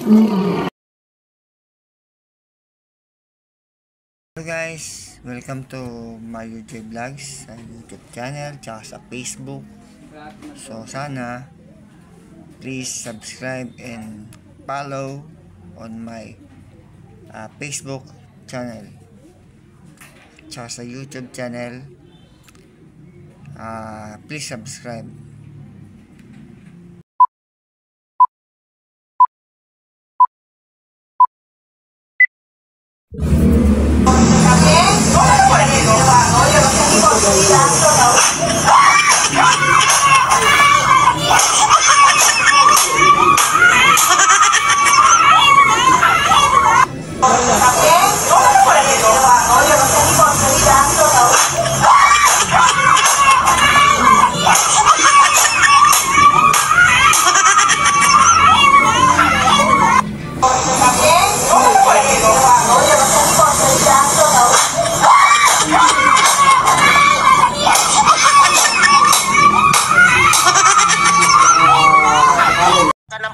Hello guys, welcome to Mario J Vlogs sa YouTube channel tsaka sa Facebook. So sana please subscribe and follow on my Facebook channel tsaka sa YouTube channel. Please subscribe.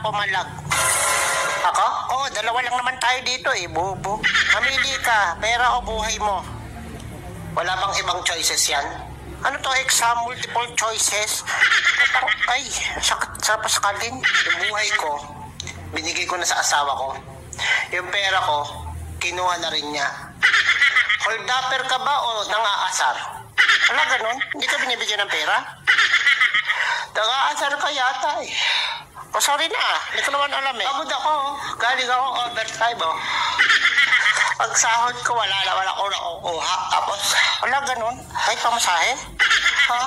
Pumalag. Ako? Oo, dalawa lang naman tayo dito eh, bobo. Mamili ka, pera o buhay mo. Wala bang ibang choices yan? Ano to, exam, multiple choices? Ay, sakit sa pasakalin. Yung buhay ko, binigay ko na sa asawa ko. Yung pera ko, kinuha na rin niya. Hold-upper ka ba o nang-aasar? Wala ganun? Hindi ka binibigyan ng pera? Nang-aasar ka yata eh. Oh, sorry na. Hindi ko naman alam eh. Pagod ako. Galing ako overtime oh. Pag sahod ko, wala ako nakukuha. Tapos, wala ganun. Kahit pamasahe. Ha?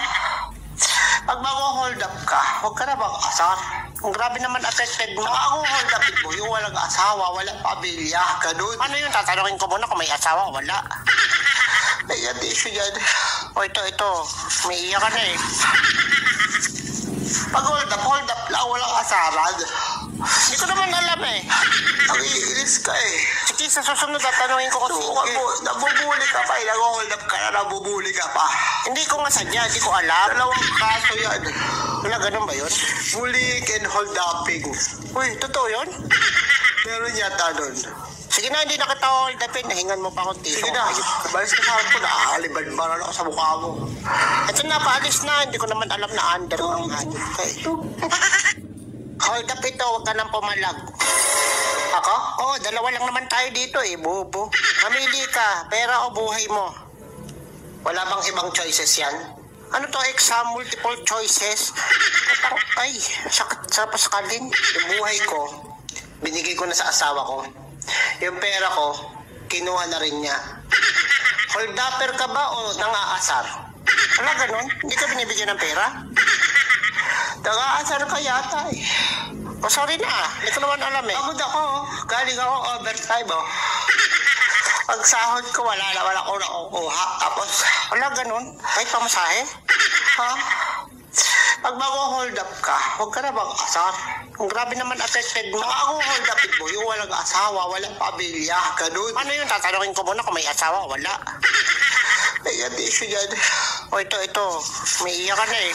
Pag mag-hold up ka, huwag ka na mag-asar. Ang grabe naman affected mo. Ako hold up mo, yung walang asawa, walang pamilya, ganun. Ano yun? Tatanungin ko muna kung may asawa o wala. May issue yan. O ito. May iyak ka na eh. Pag hold up lang, walang asaran. Hindi ko naman alam eh. Nag-iinis ka eh. Sige, sa susunod tatanungin ko kasi. Nabubuli ka pa eh. Nag-hold up ka na, nabubuli ka pa. Hindi ko nga sadya, hindi ko alam. Dalawang kaso yan. Wala, ganun ba yun? Bullying and hold upping. Uy, totoo yun? Meron yata nun. Sige na, hindi na kita hold upin. Nahingan mo pa akong tito. Sige na, balis ka sa akin ko. Nakakaliban-baran ako sa mukha mo. Ito na, paalis na. Hindi ko naman alam na under ang hanip ka eh. Hold up ito, huwag ka nang pumalag. Ako? Oo, dalawa lang naman tayo dito eh, bobo. Mamili ka, pera o buhay mo. Wala bang ibang choices yan? Ano to, exam, multiple choices? Ay, sakit sa pasakalin. Yung buhay ko, binigay ko na sa asawa ko. Yung pera ko, kinuha na rin niya. Hold-upper ka ba o nang-aasar? Wala ganun? Hindi ka binibigyan ng pera? Nang-aasar ka yata eh. O sorry na, hindi ko naman alam eh. Pagod ako, galing ako overtime oh. Pag sahod ko, wala ako nakukuha. Tapos, wala ganun. Kahit pamasahe. Ha? Pag mag-hold up ka, huwag ka na mag-asar. Ang grabe naman affected mo. Ako hold up mo, yung walang asawa, walang pamilya, ganun. Ano yun? Tatanungin ko muna kung may asawa o wala. May issue yan. O ito. May iyak ka na eh.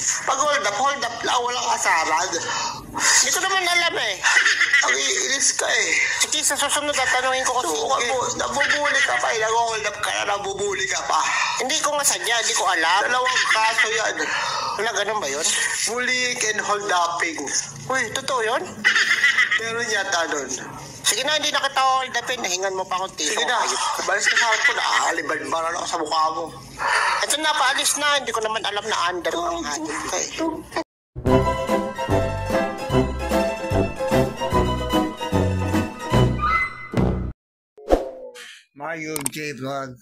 Pag hold up lang, walang asaran. Hindi ko naman alam eh. Nag-iinis ka eh. Sige, sa susunod tatanungin ko kasi. Nabubuli ka pa eh. Nag-hold up ka na, nabubuli ka pa. Hindi ko nga sadya, hindi ko alam. Dalawang kaso yan. Wala, ganun ba yun? Bullying and hold upping. Uy, totoo yun? Meron yata nun. Sige na, hindi na kita hold upin. Nahingan mo pa akong tito. Sige na, balis ka sa akin ko. Nakakaliban-baran ako sa mukha mo. Ito na, paalis na. Hindi ko naman alam na under ang hanip ka eh. Mario J Vlog.